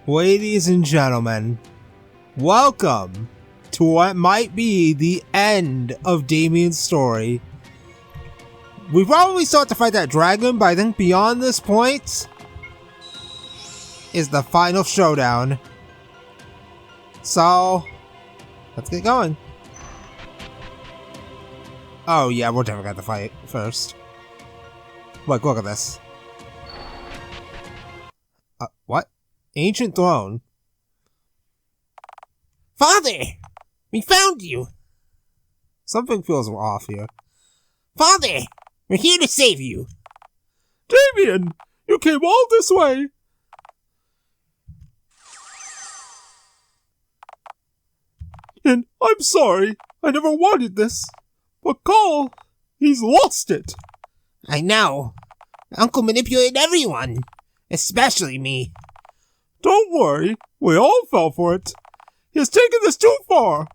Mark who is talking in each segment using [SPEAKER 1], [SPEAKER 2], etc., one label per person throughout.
[SPEAKER 1] Ladies and gentlemen, welcome to what might be the end of Damien's story. We probably still have to fight that dragon, but I think beyond this point is the final showdown. So, let's get going. Oh yeah, we're definitely gonna have to fight first. Look at this. What? Ancient throne.
[SPEAKER 2] Father! We found you!
[SPEAKER 1] Something feels off here.
[SPEAKER 2] Father! We're here to save you!
[SPEAKER 1] Damien! You came all this way! And I'm sorry. I never wanted this. But Cole, he's lost it.
[SPEAKER 2] I know. Uncle manipulated everyone. Especially me.
[SPEAKER 1] Don't worry. We all fell for it. He has taken this too far.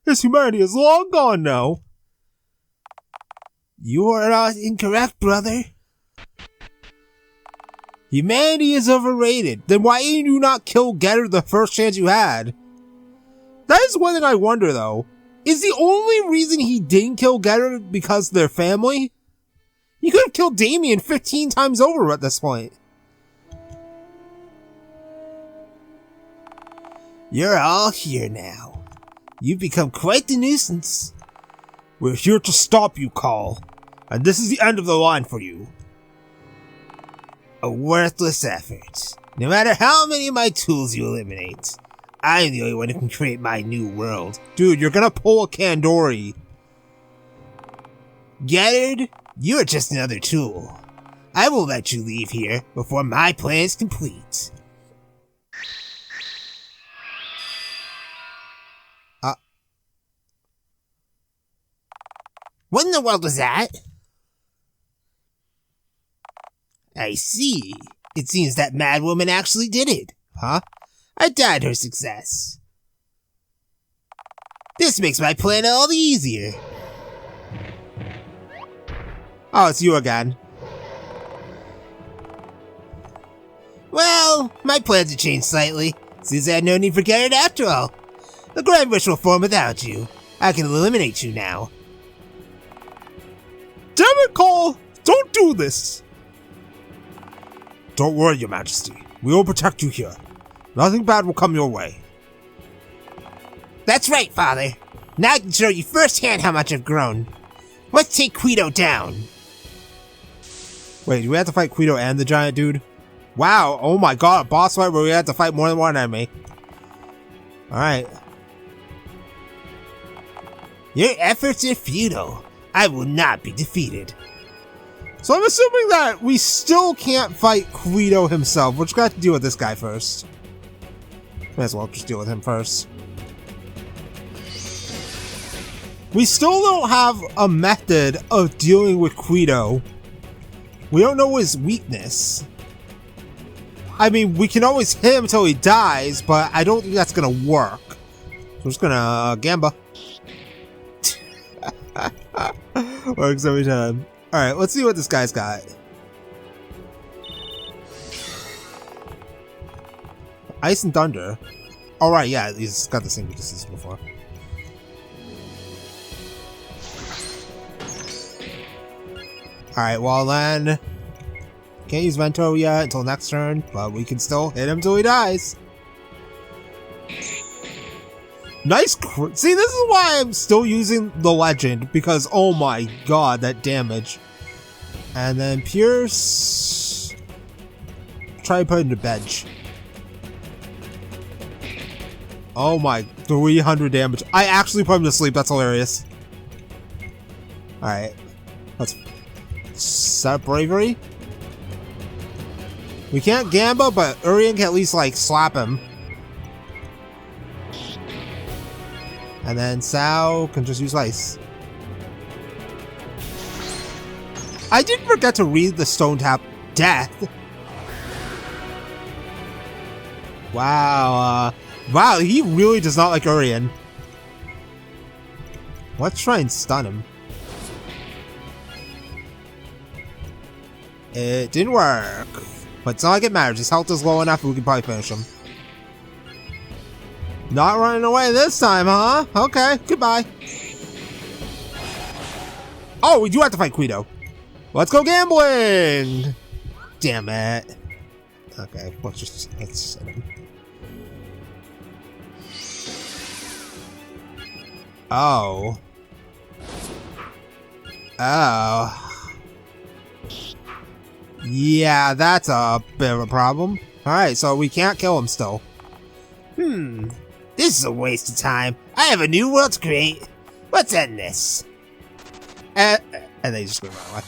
[SPEAKER 1] His humanity is long gone now.
[SPEAKER 2] You are not incorrect, brother.
[SPEAKER 1] Humanity is overrated. Then why did you not kill Getter the first chance you had? That is one thing I wonder, though. Is the only reason he didn't kill Getter because of their family? He could have killed Damien 15 times over at this point.
[SPEAKER 2] You're all here now. You've become quite the nuisance.
[SPEAKER 1] We're here to stop you, Cole. And this is the end of the line for you.
[SPEAKER 2] A worthless effort. No matter how many of my tools you eliminate, I'm the only one who can create my new world.
[SPEAKER 1] Dude, you're gonna pull a Kandori.
[SPEAKER 2] Gettard, you're just another tool. I won't let you leave here before my plan is complete. What in the world was that? I see. It seems that mad woman actually did it.
[SPEAKER 1] Huh?
[SPEAKER 2] I died her success. This makes my plan all the easier.
[SPEAKER 1] Oh, it's you again.
[SPEAKER 2] Well, my plans have changed slightly, since I had no need for Gettard after all. The Grand Wish will form without you. I can eliminate you now.
[SPEAKER 1] Damn it, Cole! Don't do this! Don't worry, Your Majesty. We will protect you here. Nothing bad will come your way.
[SPEAKER 2] That's right, Father. Now I can show you firsthand how much I've grown. Let's take Kuedo down.
[SPEAKER 1] Wait, do we have to fight Kuedo and the giant dude? Wow, oh my god, a boss fight where we have to fight more than one enemy. Alright.
[SPEAKER 2] Your efforts are futile. I will not be defeated.
[SPEAKER 1] So I'm assuming that we still can't fight Kuedo himself. We're just gonna have to deal with this guy first. May as well just deal with him first. We still don't have a method of dealing with Kuedo. We don't know his weakness. I mean, we can always hit him until he dies, but I don't think that's gonna work. So we're just gonna Gamba. Works every time. Alright, let's see what this guy's got. Ice and Thunder. Alright, yeah, he's got the same weaknesses before. Alright, well then... Can't use Vento yet until next turn, but we can still hit him till he dies. Nice see, this is why I'm still using the legend, because oh my god, that damage. And then Pierce... Try to put him to bench. Oh my, 300 damage. I actually put him to sleep, that's hilarious. Alright. Let's set up Bravery. We can't Gamba, but Urien can at least, like, slap him. And then Sao can just use Ice. I did forget to read the Stone Tap Death. Wow, wow, he really does not like Urien. Let's try and stun him. It didn't work. But it's not like it matters. His health is low enough and we can probably finish him. Not running away this time, huh? Okay, goodbye. Oh, we do have to fight Kuedo. Let's go gambling! Damn it. Okay, let's set him. Oh. Oh. Yeah, that's a bit of a problem. Alright, so we can't kill him still.
[SPEAKER 2] This is a waste of time. I have a new world to create. Let's end this.
[SPEAKER 1] And they just go right away.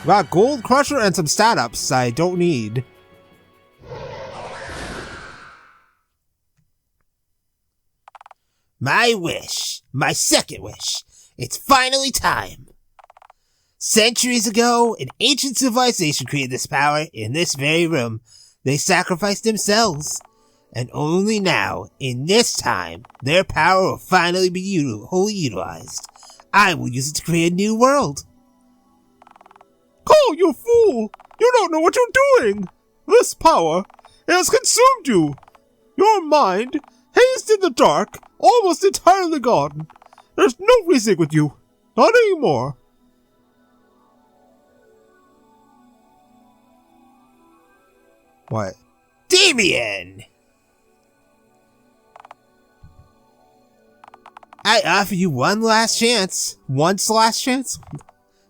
[SPEAKER 1] Got Gold Crusher and some stat ups I don't need.
[SPEAKER 2] My wish. My second wish. It's finally time. Centuries ago, an ancient civilization created this power in this very room. They sacrificed themselves. And only now, in this time, their power will finally be wholly utilized. I will use it to create a new world.
[SPEAKER 1] Cole, you fool! You don't know what you're doing! This power, it has consumed you! Your mind, hazed in the dark, almost entirely gone. There's no reasoning with you. Not anymore. What?
[SPEAKER 2] Damien! I offer you one last chance.
[SPEAKER 1] Once last chance?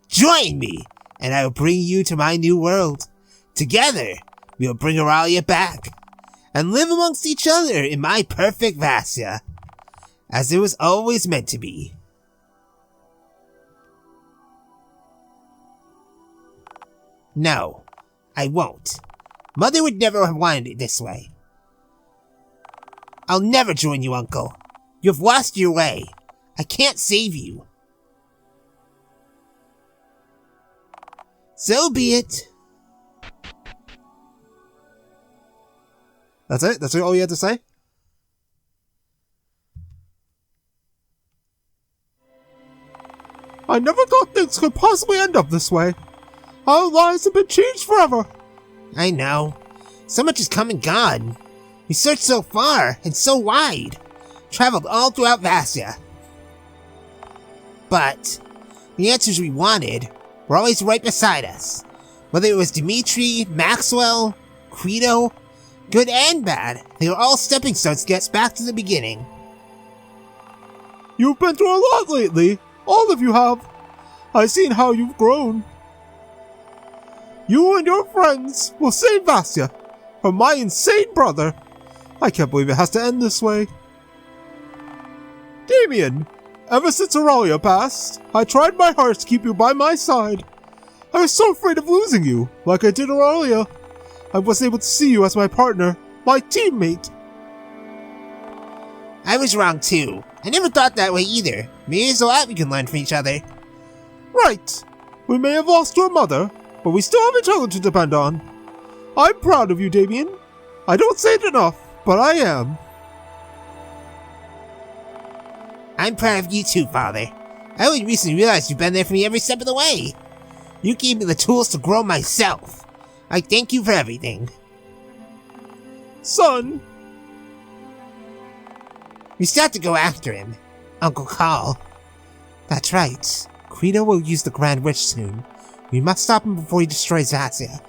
[SPEAKER 2] Join me, and I will bring you to my new world. Together, we will bring Aurelia back, and live amongst each other in my perfect Vassya, as it was always meant to be. No, I won't. Mother would never have wanted it this way. I'll never join you, Uncle. You've lost your way. I can't save you. So be it.
[SPEAKER 1] That's it? That's all you had to say? I never thought things could possibly end up this way. Our lives have been changed forever.
[SPEAKER 2] I know. So much has come and gone. We searched so far and so wide. Traveled all throughout Vassya. But the answers we wanted were always right beside us. Whether it was Dimitri, Maxwell, Kuedo, good and bad, they were all stepping stones to get us back to the beginning.
[SPEAKER 1] You've been through a lot lately. All of you have. I've seen how you've grown. You and your friends will save Vassya from my insane brother. I can't believe it has to end this way. Damien, ever since Aurelia passed, I tried my hardest to keep you by my side. I was so afraid of losing you, like I did Aurelia. I wasn't able to see you as my partner, my teammate.
[SPEAKER 2] I was wrong too. I never thought that way either. Maybe there's a lot we can learn from each other.
[SPEAKER 1] Right. We may have lost your mother, but we still have each other to depend on. I'm proud of you, Damien. I don't say it enough, but I am.
[SPEAKER 2] I'm proud of you too, Father. I only recently realized you've been there for me every step of the way. You gave me the tools to grow myself. I thank you for everything.
[SPEAKER 1] Son!
[SPEAKER 2] We still have to go after him. Uncle Carl. That's right. Kuedo will use the Grand Witch soon. We must stop him before he destroys Vassya.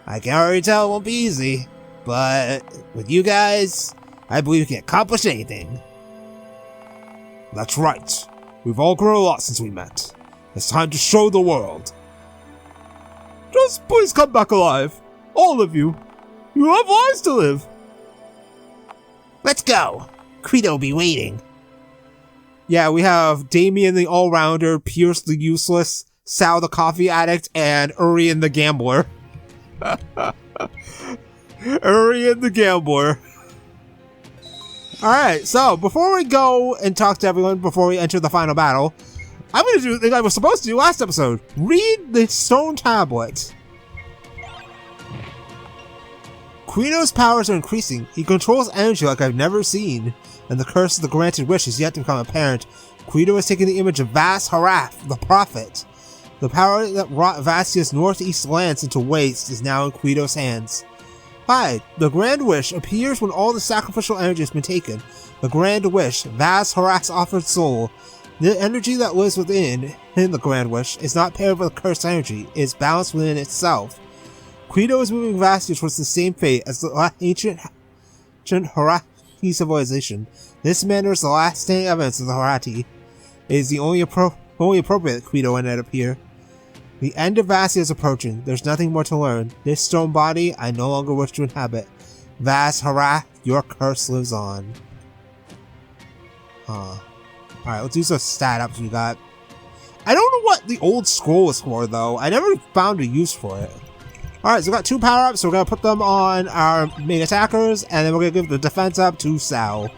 [SPEAKER 2] I can already tell it won't be easy, but with you guys, I believe we can accomplish anything.
[SPEAKER 1] That's right. We've all grown a lot since we met. It's time to show the world. Just please come back alive. All of you. You have lives to live.
[SPEAKER 2] Let's go. Kuedo will be waiting.
[SPEAKER 1] Yeah, we have Damien the all-rounder, Pierce the useless, Sal the coffee addict, and Urian the gambler. Urian the gambler. Alright, so before we go and talk to everyone before we enter the final battle, I'm going to do the thing I was supposed to do last episode. Read the stone tablet. Kuedo's powers are increasing. He controls energy like I've never seen, and the curse of the granted wish is yet to become apparent. Kuedo has taken the image of Vas Haraf, the prophet. The power that brought Vassya's northeast lands into waste is now in Kuedo's hands. Hi, the Grand Wish appears when all the sacrificial energy has been taken. The Grand Wish, vast harass offered soul. The energy that lives in the Grand Wish is not paired with cursed energy, it is balanced within itself. Kuedo is moving Vassya towards the same fate as the ancient Harati civilization. This manor is the last standing evidence of the Harati. It is the only appropriate that Kuedo ended up here. The end of Vassya is approaching. There's nothing more to learn. This stone body I no longer wish to inhabit. Vas Harath, your curse lives on. Alright, let's use those stat ups we got. I don't know what the old scroll is for, though. I never found a use for it. Alright, so we got 2 power-ups, so we're going to put them on our main attackers, and then we're going to give the defense up to Sal.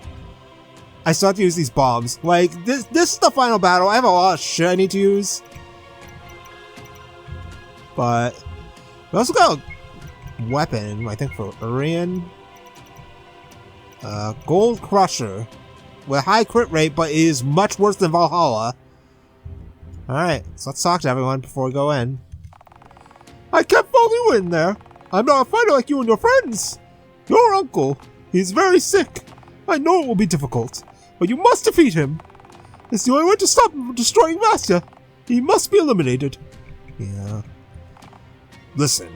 [SPEAKER 1] I still have to use these bombs. Like, this is the final battle. I have a lot of shit I need to use. But we also got a weapon, I think, for Urian. Gold Crusher. With a high crit rate, but it is much worse than Valhalla. Alright, so let's talk to everyone before we go in. I can't follow you in there. I'm not a fighter like you and your friends. Your uncle, he's very sick. I know it will be difficult, but you must defeat him. It's the only way to stop him from destroying Vassya. He must be eliminated. Yeah. Listen,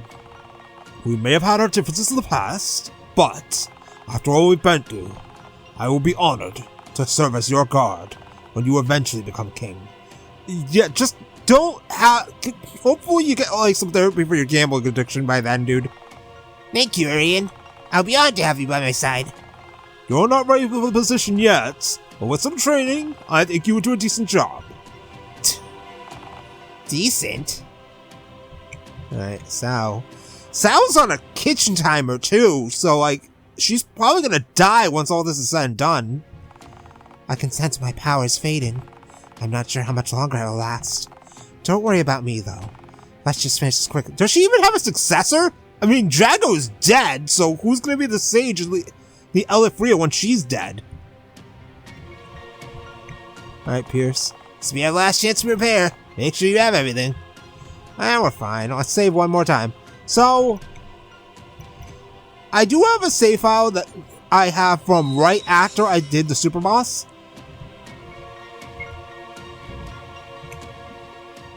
[SPEAKER 1] we may have had our differences in the past, but after all we've been through, I will be honored to serve as your guard when you eventually become king. Yeah, just don't have... Hopefully you get like some therapy for your gambling addiction by then, dude.
[SPEAKER 2] Thank you, Urian. I'll be honored to have you by my side.
[SPEAKER 1] You're not ready for the position yet, but with some training, I think you would do a decent job.
[SPEAKER 2] Decent?
[SPEAKER 1] Alright, Sal. Sal's on a kitchen timer, too, so, like, she's probably gonna die once all this is said and done.
[SPEAKER 2] I can sense my powers fading. I'm not sure how much longer it'll last. Don't worry about me, though. Let's just finish this quickly.
[SPEAKER 1] Does she even have a successor? I mean, Drago's dead, so who's gonna be the sage of the Elifria when she's dead? Alright, Pierce.
[SPEAKER 2] This will be our last chance to prepare. Make sure you have everything.
[SPEAKER 1] We're fine. Let's save one more time. So, I do have a save file that I have from right after I did the super boss.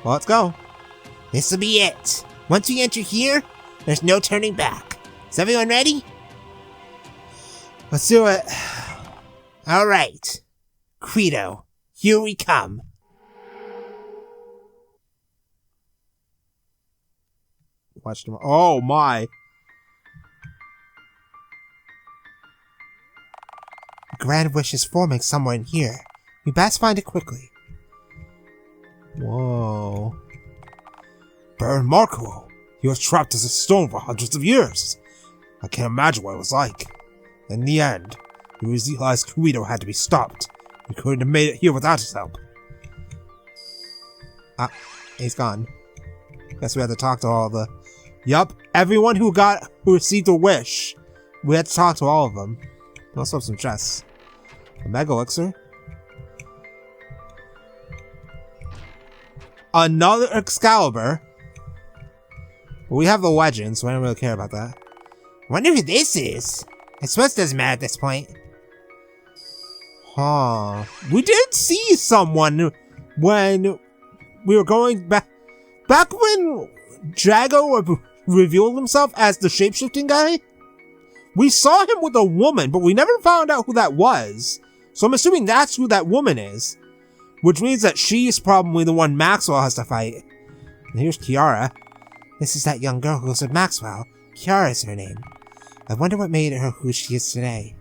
[SPEAKER 1] Well, let's go.
[SPEAKER 2] This'll be it. Once we enter here, there's no turning back. Is everyone ready?
[SPEAKER 1] Let's do it.
[SPEAKER 2] Alright. Kuedo, here we come.
[SPEAKER 1] Watch tomorrow. Oh my.
[SPEAKER 2] The Grand Wish is forming somewhere in here. We best find it quickly.
[SPEAKER 1] Whoa. Baron Marco. He was trapped as a stone for hundreds of years. I can't imagine what it was like. In the end, we realized Kuedo had to be stopped. We couldn't have made it here without his help. He's gone. Guess we had to talk to all the... Yup, everyone who received a wish. We had to talk to all of them. We also have some chests. A Mega Elixir. Another Excalibur. We have the legend, so I don't really care about that.
[SPEAKER 2] Wonder who this is. I suppose it doesn't matter at this point.
[SPEAKER 1] Huh. We did see someone when we were going back when Drago revealed himself as the shapeshifting guy. We saw him with a woman, but we never found out who that was. So I'm assuming that's who that woman is. Which means that she's probably the one Maxwell has to fight. And here's Kiara.
[SPEAKER 2] This is that young girl who was with Maxwell. Kiara is her name. I wonder what made her who she is today.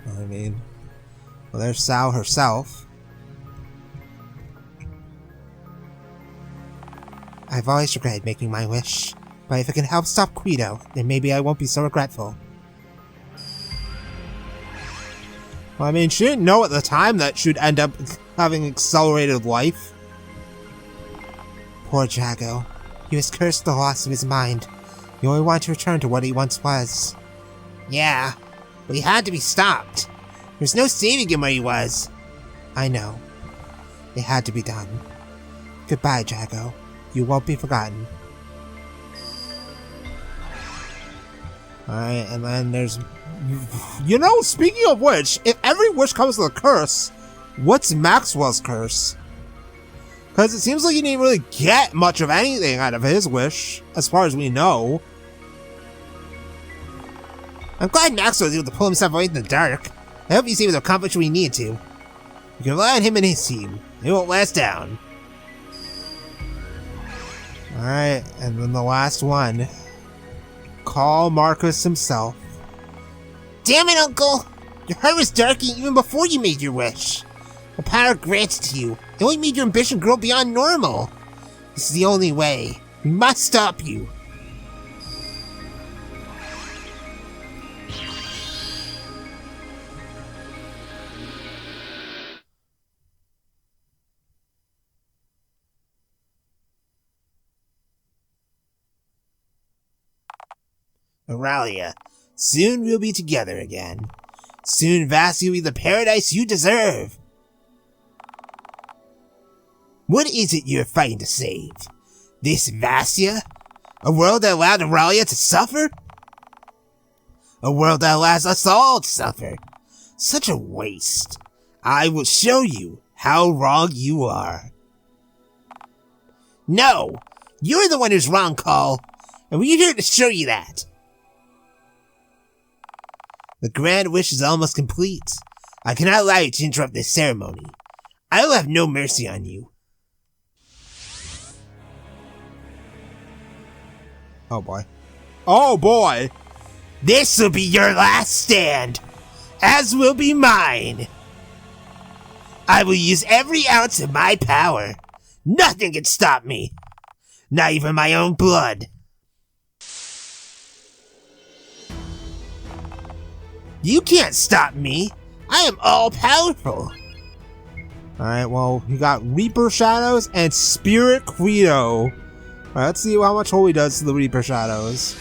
[SPEAKER 1] I mean, well, there's Sal herself.
[SPEAKER 2] I've always regretted making my wish, but if it can help stop Kuedo, then maybe I won't be so regretful.
[SPEAKER 1] Well, I mean, she didn't know at the time that she'd end up having accelerated life.
[SPEAKER 2] Poor Drago. He was cursed with the loss of his mind. He only wanted to return to what he once was. Yeah, but he had to be stopped. There's no saving him where he was. I know. It had to be done. Goodbye, Drago. You won't be forgotten.
[SPEAKER 1] Alright, and then there's... You know, speaking of which, if every wish comes with a curse, what's Maxwell's curse? Because it seems like he didn't really get much of anything out of his wish, as far as we know.
[SPEAKER 2] I'm glad Maxwell was able to pull himself away from the dark. I hope he's able to accomplish what he needed to. You can rely on him and his team. They won't last down.
[SPEAKER 1] Alright, and then the last one. Call Marcus himself.
[SPEAKER 2] Damn it, Uncle! Your heart was darkened even before you made your wish. The power granted to you, it only made your ambition grow beyond normal. This is the only way. We must stop you. Auralia, soon we'll be together again. Soon Vassya will be the paradise you deserve. What is it you're fighting to save? This Vassya? A world that allowed Auralia to suffer? A world that allows us all to suffer. Such a waste. I will show you how wrong you are. No! You're the one who's wrong, Call. And we're here to show you that. The grand wish is almost complete. I cannot allow you to interrupt this ceremony. I will have no mercy on you.
[SPEAKER 1] Oh boy. Oh boy!
[SPEAKER 2] This will be your last stand, as will be mine. I will use every ounce of my power. Nothing can stop me. Not even my own blood. You can't stop me. I am all-powerful.
[SPEAKER 1] Alright, well, you got Reaper Shadows and Spirit Kuedo. Alright, let's see how much Holy does to the Reaper Shadows.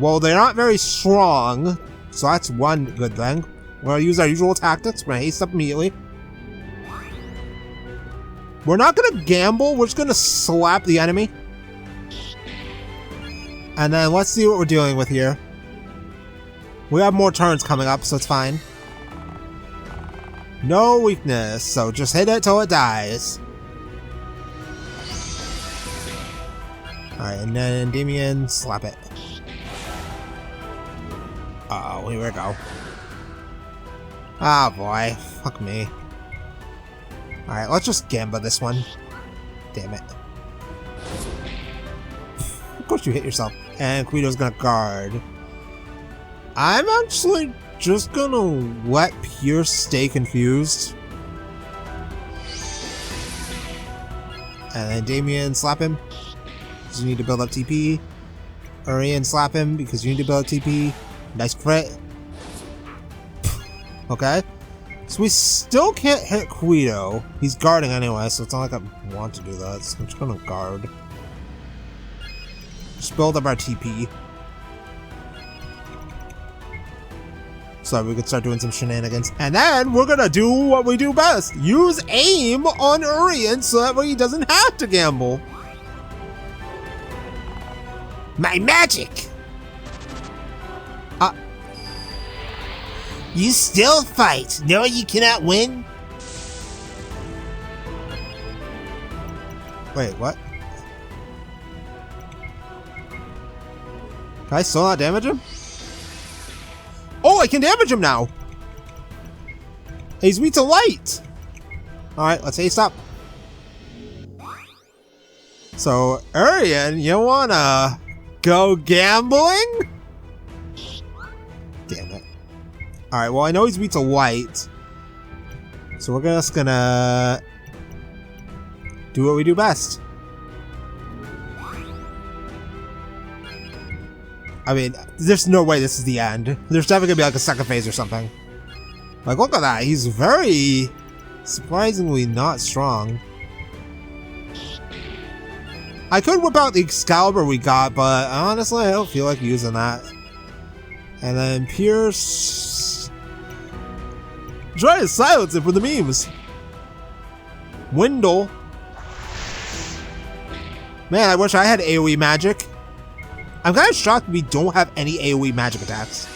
[SPEAKER 1] Well, they're not very strong, so that's one good thing. We're gonna use our usual tactics. We're gonna haste up immediately. We're not gonna gamble, we're just gonna slap the enemy. And then let's see what we're dealing with here. We have more turns coming up, so it's fine. No weakness, so just hit it till it dies. Alright, and then Damien, slap it. Uh-oh, here we go. Ah, boy. Fuck me. Alright, let's just Gamba this one. Damn it. Of course you hit yourself. And Kuedo's gonna guard. I'm actually just gonna let Pierce stay confused. And then Damien, slap him. Because you need to build up TP. Urian, slap him because you need to build up TP. Nice crit. Okay. So we still can't hit Kuedo. He's guarding anyway, so it's not like I want to do that. So I'm just gonna guard. Just build up our TP. So we could start doing some shenanigans. And then we're gonna do what we do best. Use aim on Urian so that way he doesn't have to gamble.
[SPEAKER 2] My magic! You still fight, knowing you cannot win?
[SPEAKER 1] Wait, what? Can I still not damage him? Oh, I can damage him now! He's weak to light! Alright, let's haste up. So, Urian, you wanna go gambling? Damn it. Alright, well I know he's weak to white. So we're just gonna do what we do best. I mean, there's no way this is the end. There's definitely gonna be like a second phase or something. Like, look at that. He's very surprisingly not strong. I could whip out the Excalibur we got, but honestly, I don't feel like using that. And then Pierce... try to silence it for the memes. Windle. Man, I wish I had AoE magic. I'm kind of shocked we don't have any AoE magic attacks.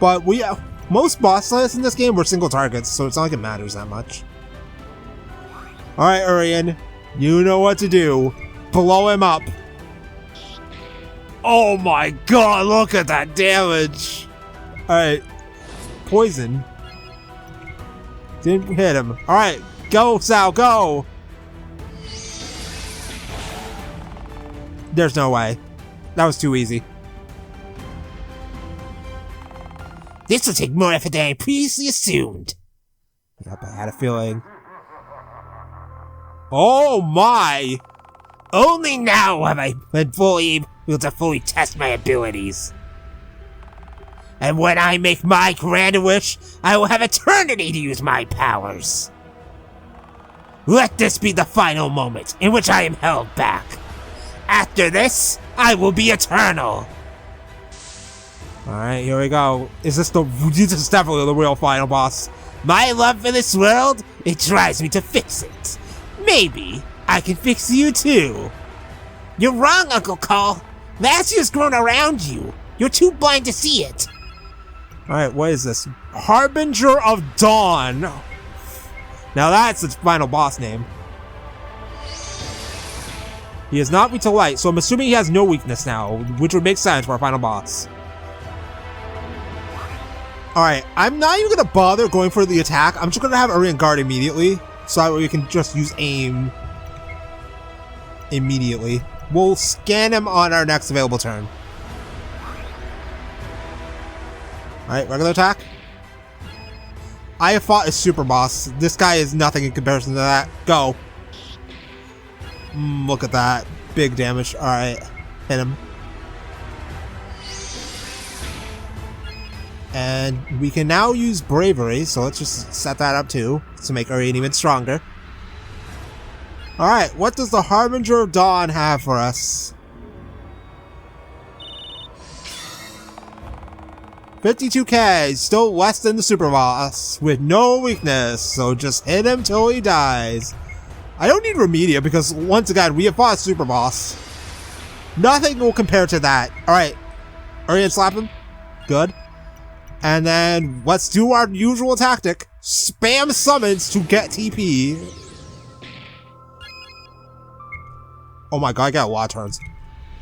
[SPEAKER 1] But most boss fights in this game were single targets, so it's not like it matters that much. Alright, Urian, you know what to do. Blow him up. Oh my god, look at that damage! Alright, poison. Didn't hit him. Alright, go, Sal, go! There's no way. That was too easy.
[SPEAKER 2] This will take more effort than I previously assumed.
[SPEAKER 1] Yep, I had a feeling. Oh my!
[SPEAKER 2] Only now have I been fully able to fully test my abilities. And when I make my grand wish, I will have eternity to use my powers. Let this be the final moment in which I am held back. After this, I will be eternal.
[SPEAKER 1] Alright, here we go. This is definitely the real final boss.
[SPEAKER 2] My love for this world, it drives me to fix it. Maybe I can fix you too. You're wrong, Uncle Cole. Vassya's grown around you. You're too blind to see it.
[SPEAKER 1] Alright, what is this? Harbinger of Dawn. Now that's its final boss name. He is not weak to light, so I'm assuming he has no weakness now, which would make sense for our final boss. Alright, I'm not even gonna bother going for the attack. I'm just gonna have Urian guard immediately, so that way we can just use aim immediately. We'll scan him on our next available turn. Alright, regular attack. I have fought a super boss. This guy is nothing in comparison to that. Go. Look at that. Big damage. Alright. Hit him. And we can now use bravery, so let's just set that up too, to make Urian even stronger. Alright, what does the Harbinger of Dawn have for us? 52k, still less than the super boss, with no weakness, so just hit him till he dies. I don't need Remedia because, once again, we have fought a super boss. Nothing will compare to that. Alright, Urian, slap him. Good. And then, let's do our usual tactic. Spam summons to get TP. Oh my god, I got a lot of turns.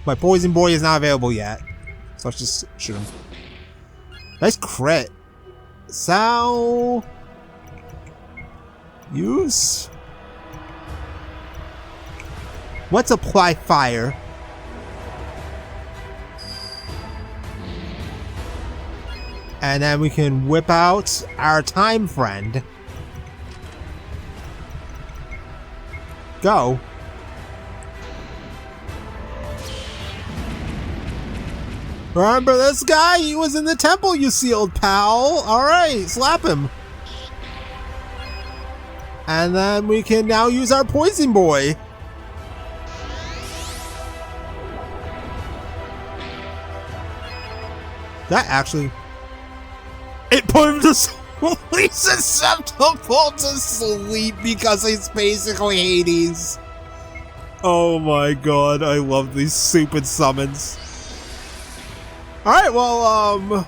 [SPEAKER 1] My poison boy is not available yet. So let's just shoot him. Nice crit. Sal... Use... Let's apply fire. And then we can whip out our time friend. Go. Remember this guy? He was in the temple you sealed, pal. Alright, slap him. And then we can now use our poison boy. That actually... It put him to sleep. He's susceptible to sleep because he's basically Hades. Oh my god, I love these stupid summons. Alright, well,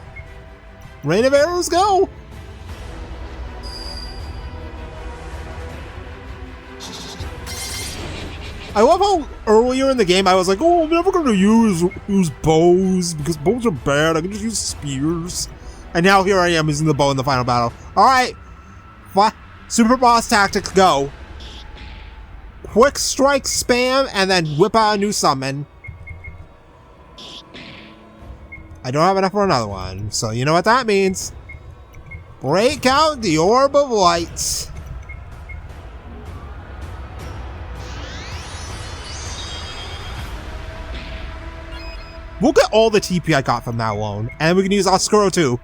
[SPEAKER 1] Rain of Arrows, go! I love how earlier in the game I was like, oh, I'm never gonna use bows because bows are bad, I can just use spears. And now here I am using the bow in the final battle. Alright, super boss tactics, go. Quick strike spam and then whip out a new summon. I don't have enough for another one, so you know what that means. Break out the Orb of Light. We'll get all the TP I got from that alone, and we can use Oscuro too.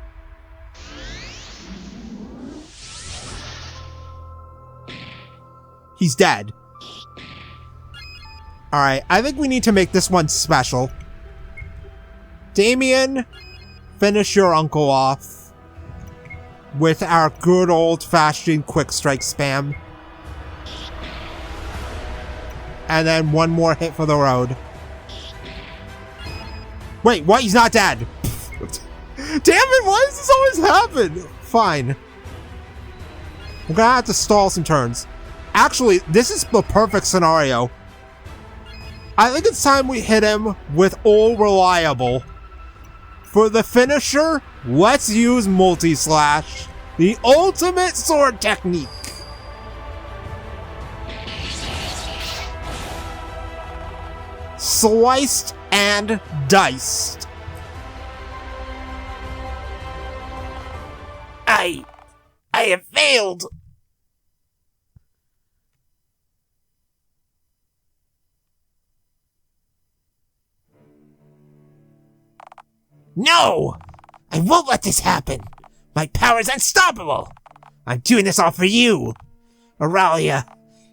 [SPEAKER 1] He's dead. Alright, I think we need to make this one special. Damien, finish your uncle off with our good old-fashioned quick strike spam. And then one more hit for the road. Wait, what? He's not dead. Damn it, why does this always happen? Fine. I'm gonna have to stall some turns. Actually, this is the perfect scenario. I think it's time we hit him with all reliable. For the finisher, let's use multi-slash. The ultimate sword technique. Sliced and diced.
[SPEAKER 2] I have failed. No! I won't let this happen. My power is unstoppable. I'm doing this all for you. Aurelia,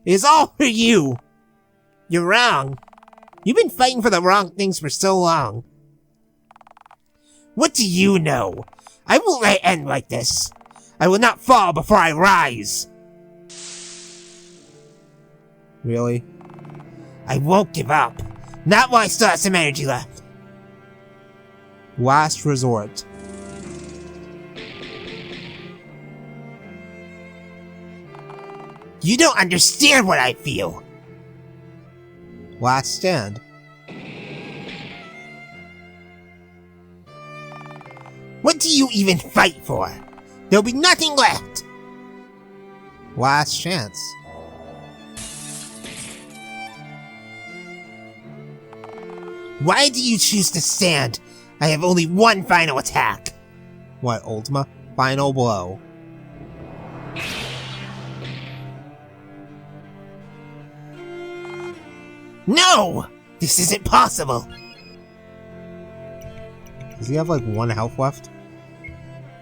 [SPEAKER 2] it is all for you. You're wrong. You've been fighting for the wrong things for so long. What do you know? I won't let it end like this. I will not fall before I rise.
[SPEAKER 1] Really?
[SPEAKER 2] I won't give up. Not while I still have some energy left.
[SPEAKER 1] Last resort.
[SPEAKER 2] You don't understand what I feel.
[SPEAKER 1] Last stand.
[SPEAKER 2] What do you even fight for? There'll be nothing left.
[SPEAKER 1] Last chance.
[SPEAKER 2] Why do you choose to stand? I have only one final attack.
[SPEAKER 1] What, Ultima? Final blow.
[SPEAKER 2] No! This isn't possible.
[SPEAKER 1] Does he have like 1 health left?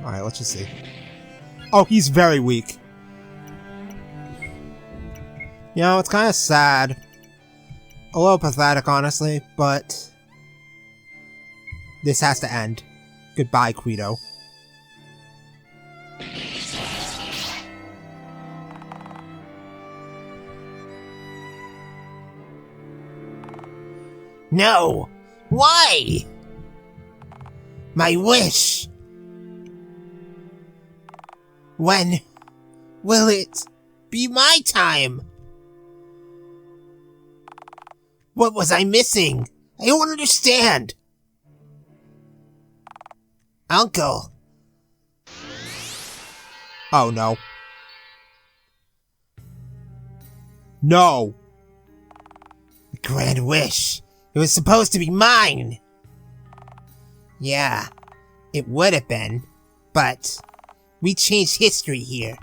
[SPEAKER 1] Alright, let's just see. Oh, he's very weak. You know, it's kind of sad. A little pathetic, honestly, but this has to end. Goodbye, Kuedo.
[SPEAKER 2] No! Why? My wish! When will it be my time? What was I missing? I don't understand. Uncle.
[SPEAKER 1] Oh, no. No!
[SPEAKER 2] The grand wish. It was supposed to be mine. Yeah, it would have been, but we changed history here.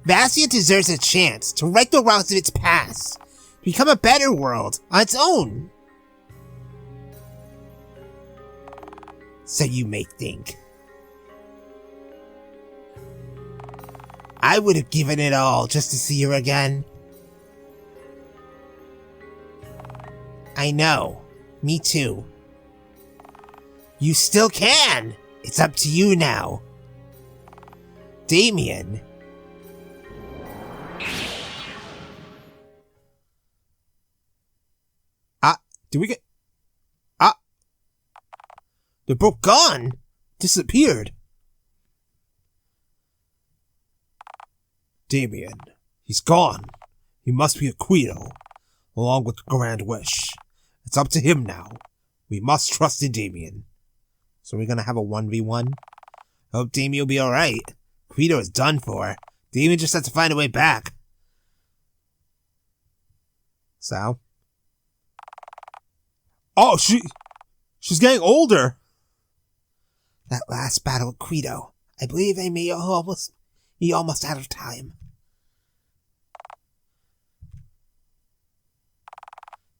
[SPEAKER 2] Vassya deserves a chance to right the wrongs of its past, to become a better world on its own. So you may think. I would have given it all just to see her again. I know. Me too. You still can! It's up to you now. Damien.
[SPEAKER 1] Did we get...
[SPEAKER 2] They're both gone!
[SPEAKER 1] disappeared. Damien. He's gone. He must be a Kuedo, along with the Grand Wish. It's up to him now. We must trust in Damien. So we're gonna have a 1v1?
[SPEAKER 2] I hope Damien will be alright. Kuedo is done for. Damien just has to find a way back.
[SPEAKER 1] So? Oh, she's getting older.
[SPEAKER 2] That last battle with Kuedo, I believe I may be almost out of time.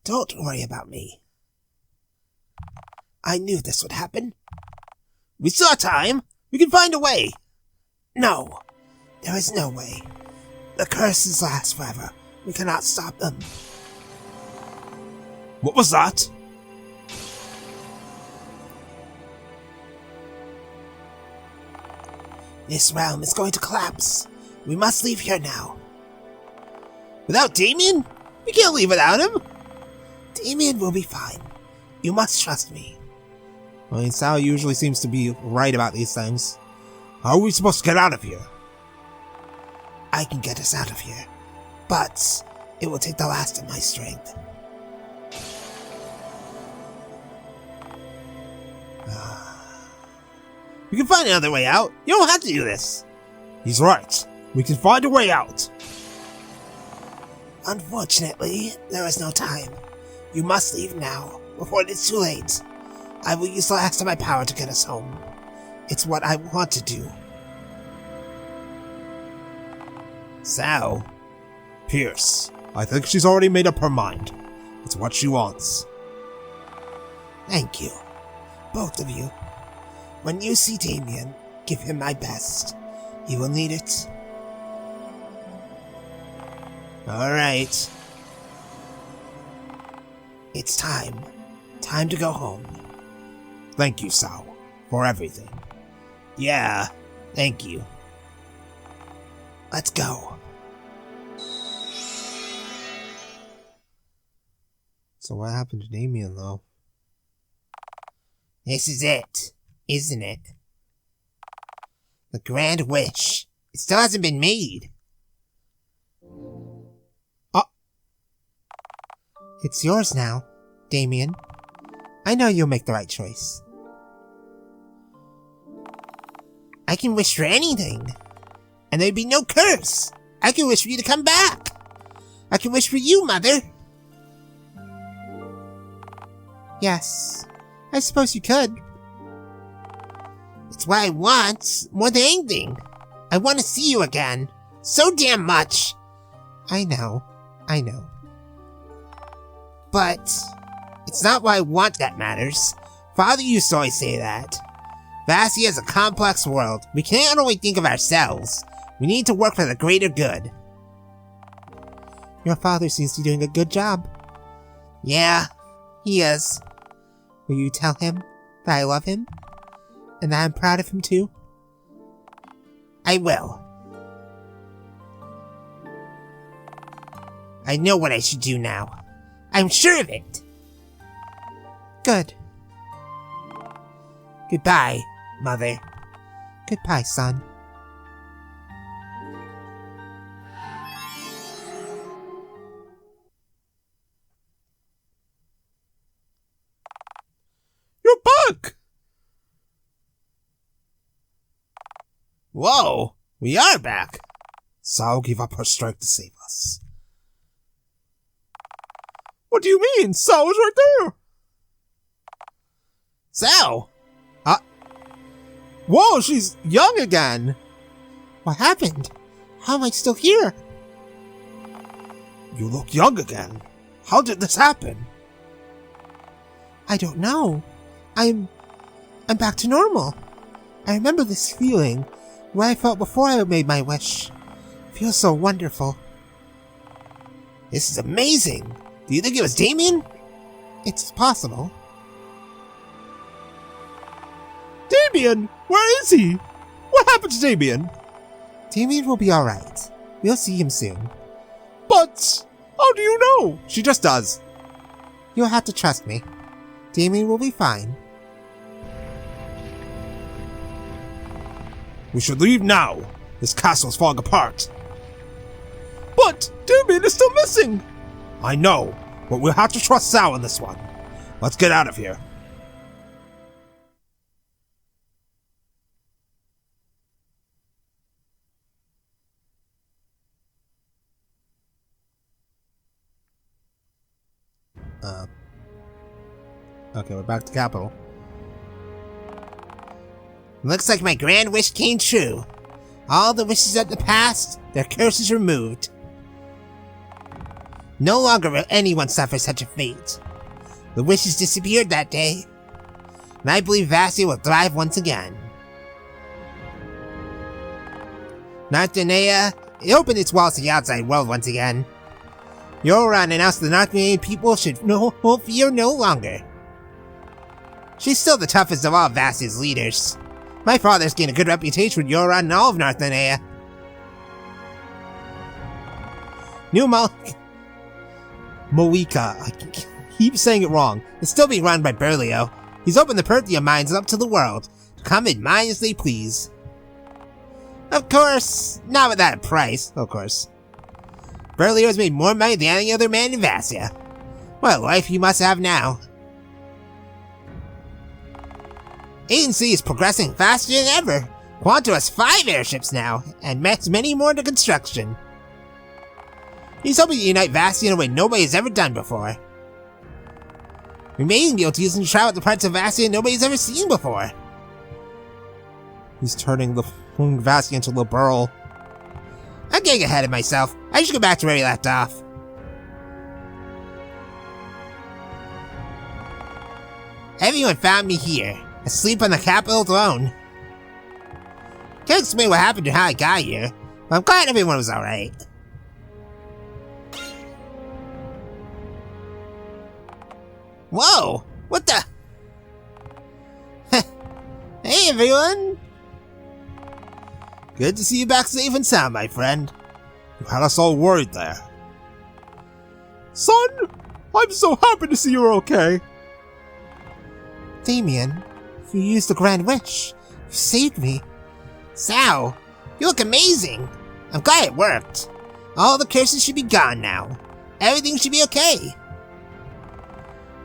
[SPEAKER 2] Don't worry about me. I knew this would happen. We still have time. We can find a way. No, there is no way. The curses last forever. We cannot stop them.
[SPEAKER 1] What was that?
[SPEAKER 2] This realm is going to collapse. We must leave here now. Without Damien? We can't leave without him. Damien will be fine. You must trust me.
[SPEAKER 1] I mean, Sal usually seems to be right about these things. How are we supposed to get out of here?
[SPEAKER 2] I can get us out of here, but it will take the last of my strength.
[SPEAKER 1] We can find another way out. You don't have to do this. He's right. We can find a way out.
[SPEAKER 2] Unfortunately, there is no time. You must leave now, before it is too late. I will use the last of my power to get us home. It's what I want to do.
[SPEAKER 1] Sal? Pierce, I think she's already made up her mind. It's what she wants.
[SPEAKER 2] Thank you, both of you. When you see Damien, give him my best. He will need it.
[SPEAKER 1] Alright.
[SPEAKER 2] It's time. Time to go home.
[SPEAKER 1] Thank you, Sal, for everything.
[SPEAKER 2] Yeah, thank you. Let's go.
[SPEAKER 1] So what happened to Damien, though?
[SPEAKER 2] This is it, isn't it? The grand wish. It still hasn't been made. It's yours now, Damien. I know you'll make the right choice. I can wish for anything, and there'd be no curse. I can wish for you to come back. I can wish for you, Mother. Yes, I suppose you could. It's what I want, more than anything. I want to see you again. So damn much. I know. But it's not what I want that matters. Father used to always say that. Vassya is a complex world. We can't only think of ourselves. We need to work for the greater good. Your father seems to be doing a good job. Yeah, he is. Will you tell him that I love him? And that I'm proud of him too? I will. I know what I should do now. I'm sure of it. Good. Goodbye, Mother. Goodbye, son.
[SPEAKER 1] You're back! Whoa, we are back. Sal gave up her strength to save us. What do you mean? Sal was right there. Sal? Whoa, she's young again.
[SPEAKER 2] What happened? How am I still here?
[SPEAKER 1] You look young again. How did this happen?
[SPEAKER 2] I don't know. I'm back to normal. I remember this feeling, what I felt before I made my wish. It feels so wonderful. This is amazing. Do you think it was Damien? It's possible.
[SPEAKER 1] Damien! Where is he? What happened to Damien?
[SPEAKER 2] Damien will be alright. We'll see him soon.
[SPEAKER 1] But how do you know? She just does.
[SPEAKER 2] You'll have to trust me. Damien will be fine.
[SPEAKER 1] We should leave now. This castle's falling apart. But Damien is still missing. I know, but we'll have to trust Sal in this one. Let's get out of here. Okay, we're back to Capital.
[SPEAKER 2] Looks like my grand wish came true. All the wishes of the past, their curses removed. No longer will anyone suffer such a fate. The wishes disappeared that day, and I believe Vassya will thrive once again. North Danea, it opened its walls to the outside world once again. Yoran announced the North Danean people should fear no longer. She's still the toughest of all Vassya's leaders. My father's gained a good reputation with Yoran and all of North Danea. New Moika, I keep saying it wrong. It's still being run by Berlioz. He's opened the Perthia mines up to the world, to come and mine as they please. Of course, not at that price, of course. Berlioz has made more money than any other man in Vassya. What a life he must have now. Agency is progressing faster than ever. Quanto has 5 airships now, and many more under construction. He's hoping to unite Vassya in a way nobody has ever done before. We may even be able to use him to travel to parts of Vassya nobody's ever seen before.
[SPEAKER 1] He's turning the Vassya into a little burl.
[SPEAKER 2] I'm getting ahead of myself. I should go back to where we left off. Everyone found me here, asleep on the capital throne. Can't explain what happened or how I got here, but I'm glad everyone was alright. Whoa! What the? Hey everyone! Good to see you back safe and sound, my friend.
[SPEAKER 1] You had us all worried there. Son, I'm so happy to see you're okay.
[SPEAKER 2] Damien, you used the Grand Wish. You saved me. Sao, you look amazing. I'm glad it worked. All the curses should be gone now. Everything should be okay.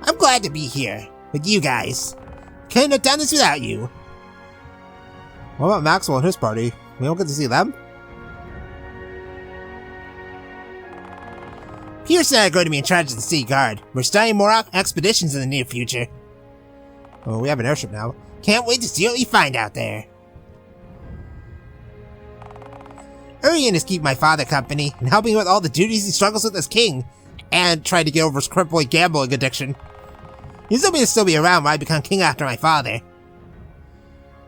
[SPEAKER 2] I'm glad to be here with you guys. Couldn't have done this without you.
[SPEAKER 1] What about Maxwell and his party? We don't get to see them?
[SPEAKER 2] Pierce and I are going to be in charge of the City Guard. We're starting more expeditions in the near future.
[SPEAKER 1] Oh, we have an airship now.
[SPEAKER 2] Can't wait to see what we find out there. Urian is keeping my father company and helping with all the duties he struggles with as king, and trying to get over his crippling gambling addiction. He's hoping to still be around when I become king after my father.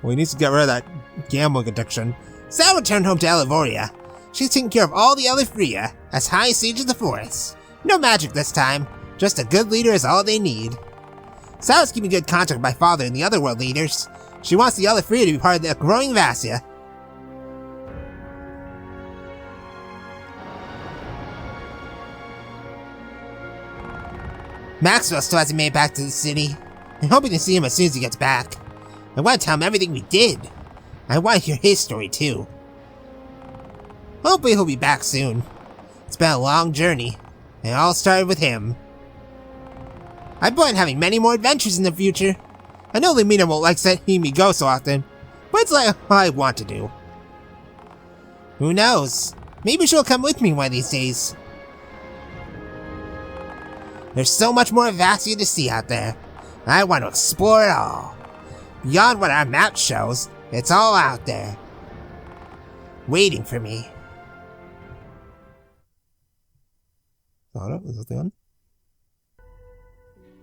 [SPEAKER 1] Well, he needs to get rid of that gambling addiction.
[SPEAKER 2] Sal returned home to Elivoria. She's taking care of all the Elefria as High Sage of the Forest. No magic this time. Just a good leader is all they need. Sal is keeping good contact with my father and the other world leaders. She wants the Elefria to be part of the growing Vassya. Maxwell still hasn't made it back to the city. I'm hoping to see him as soon as he gets back. I want to tell him everything we did. I want to hear his story too. Hopefully he'll be back soon. It's been a long journey, and it all started with him. I plan on having many more adventures in the future. I know Lamina won't like letting me go so often, but it's like what I want to do. Who knows? Maybe she'll come with me one of these days. There's so much more Vassya to see out there. I want to explore it all. Beyond what our map shows, it's all out there. Waiting for me.
[SPEAKER 1] Is that the one?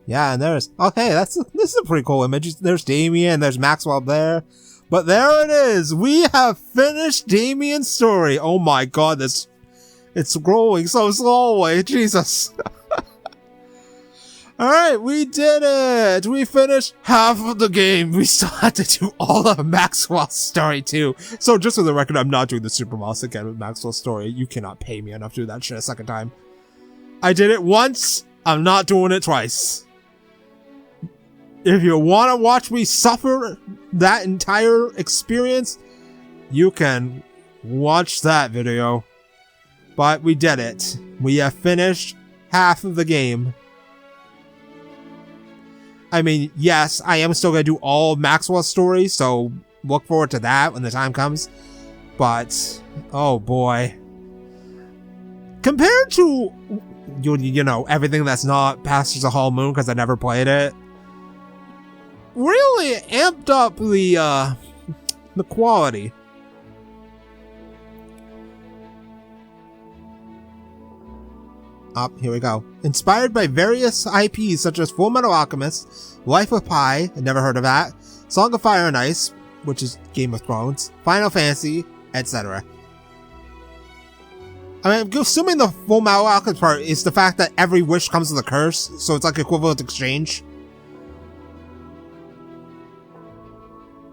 [SPEAKER 1] Yeah, and there's... Oh, hey, this is a pretty cool image. There's Damien, there's Maxwell up there. But there it is! We have finished Damien's story! Oh my god, it's growing so slowly, Jesus! Alright, we did it! We finished half of the game. We still had to do all of Maxwell's story too. So just for the record, I'm not doing the Supermouse again with Maxwell's story. You cannot pay me enough to do that shit a second time. I did it once, I'm not doing it twice. If you want to watch me suffer that entire experience, you can watch that video. But we did it. We have finished half of the game. I mean, yes, I am still going to do all of Maxwell's stories, so look forward to that when the time comes. But, oh boy. Compared to, you know, everything that's not Pastors of Hall Moon, because I never played it, really amped up the quality. Here we go. Inspired by various IPs such as Full Metal Alchemist, Life of Pi, I never heard of that, Song of Fire and Ice, which is Game of Thrones, Final Fantasy, etc. I mean, assuming the Full Metal Alchemist part is the fact that every wish comes with a curse, so it's like equivalent exchange.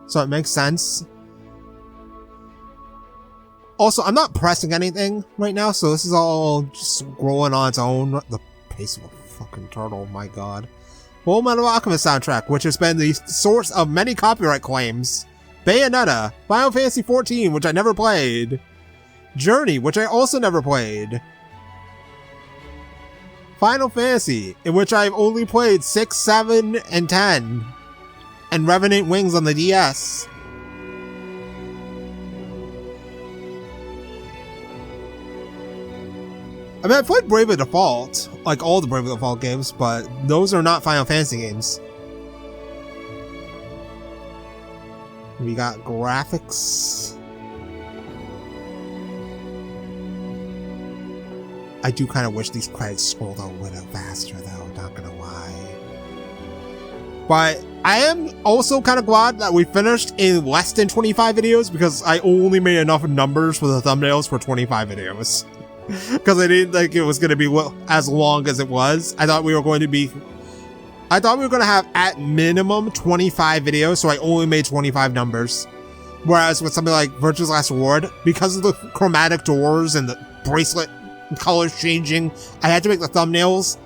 [SPEAKER 1] So it makes sense. Also, I'm not pressing anything right now, so this is all just growing on its own. The pace of a fucking turtle, my god. Full Metal Alchemist soundtrack, which has been the source of many copyright claims. Bayonetta, Final Fantasy XIV, which I never played. Journey, which I also never played. Final Fantasy, in which I've only played 6, 7, and 10. And Revenant Wings on the DS. I mean, I played Bravely Default, like all the Bravely Default games, but those are not Final Fantasy games. We got graphics. I do kind of wish these credits scrolled a little faster, though, not gonna lie. But I am also kind of glad that we finished in less than 25 videos, because I only made enough numbers for the thumbnails for 25 videos. Because I didn't think it was going to be as long as it was. I thought we were going to have at minimum 25 videos, so I only made 25 numbers. Whereas with something like Virtue's Last Reward, because of the chromatic doors and the bracelet colors changing, I had to make the thumbnails.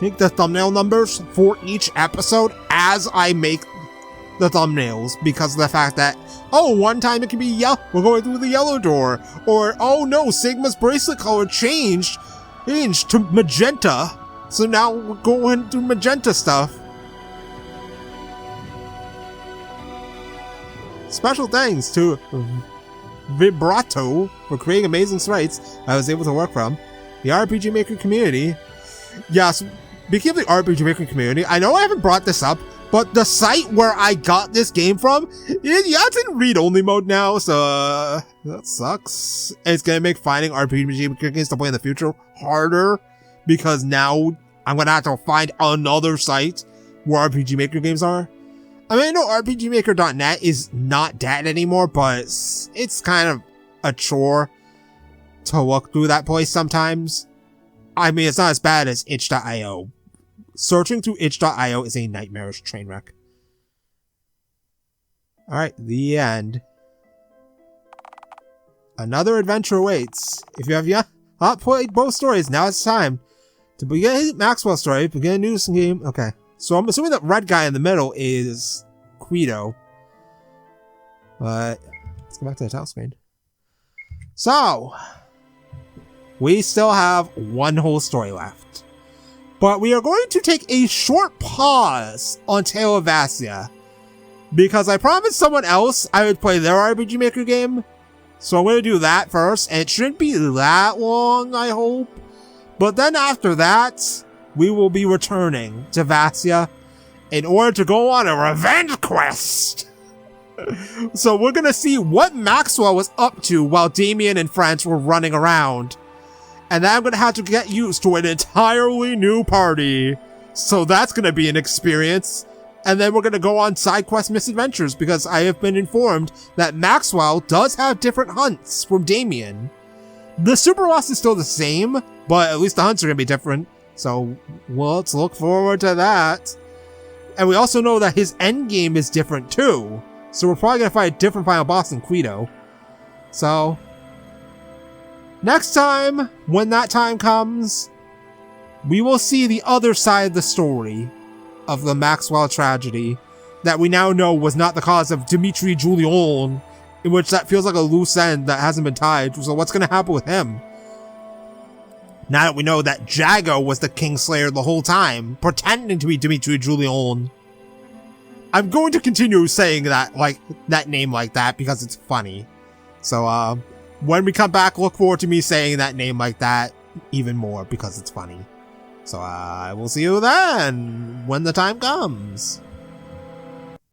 [SPEAKER 1] Make the thumbnail numbers for each episode as I make the thumbnails, because of the fact that, oh, one time it can be yellow, we're going through the yellow door, or, oh no, Sigma's bracelet color changed to magenta, so now we're going through magenta stuff. Special thanks to Vibrato for creating amazing sprites I was able to work from. The RPG Maker community. Yes, speaking of the RPG Maker community, I know I haven't brought this up, but the site where I got this game from, it's in read-only mode now, so that sucks. It's gonna make finding RPG games to play in the future harder, because now I'm gonna have to find another site where RPG Maker games are. I mean, I know RPGmaker.net is not dead anymore, but it's kind of a chore to look through that place sometimes. I mean, it's not as bad as itch.io. Searching through itch.io is a nightmarish train wreck. Alright, the end. Another adventure awaits. If you have not played both stories, now it's time to begin Maxwell's story, begin a new game. Okay, so I'm assuming that red guy in the middle is Kuedo. But let's go back to the title screen. So, we still have one whole story left. But we are going to take a short pause on Tale of Vassya, because I promised someone else I would play their RPG Maker game. So I'm going to do that first, and it shouldn't be that long, I hope. But then after that, we will be returning to Vassya in order to go on a revenge quest. So we're going to see what Maxwell was up to while Damien and friends were running around. And then I'm going to have to get used to an entirely new party. So that's going to be an experience. And then we're going to go on side quest misadventures, because I have been informed that Maxwell does have different hunts from Damien. The super boss is still the same, but at least the hunts are going to be different. So let's look forward to that. And we also know that his endgame is different too. So we're probably going to fight a different final boss than Kuedo. So next time, when that time comes, we will see the other side of the story of the Maxwell tragedy that we now know was not the cause of Dimitri Julian, in which that feels like a loose end that hasn't been tied. So what's going to happen with him? Now that we know that Jago was the Kingslayer the whole time, pretending to be Dimitri Julian. I'm going to continue saying that, that name like that, because it's funny. So, when we come back, look forward to me saying that name like that even more, because it's funny. So I will see you then, when the time comes.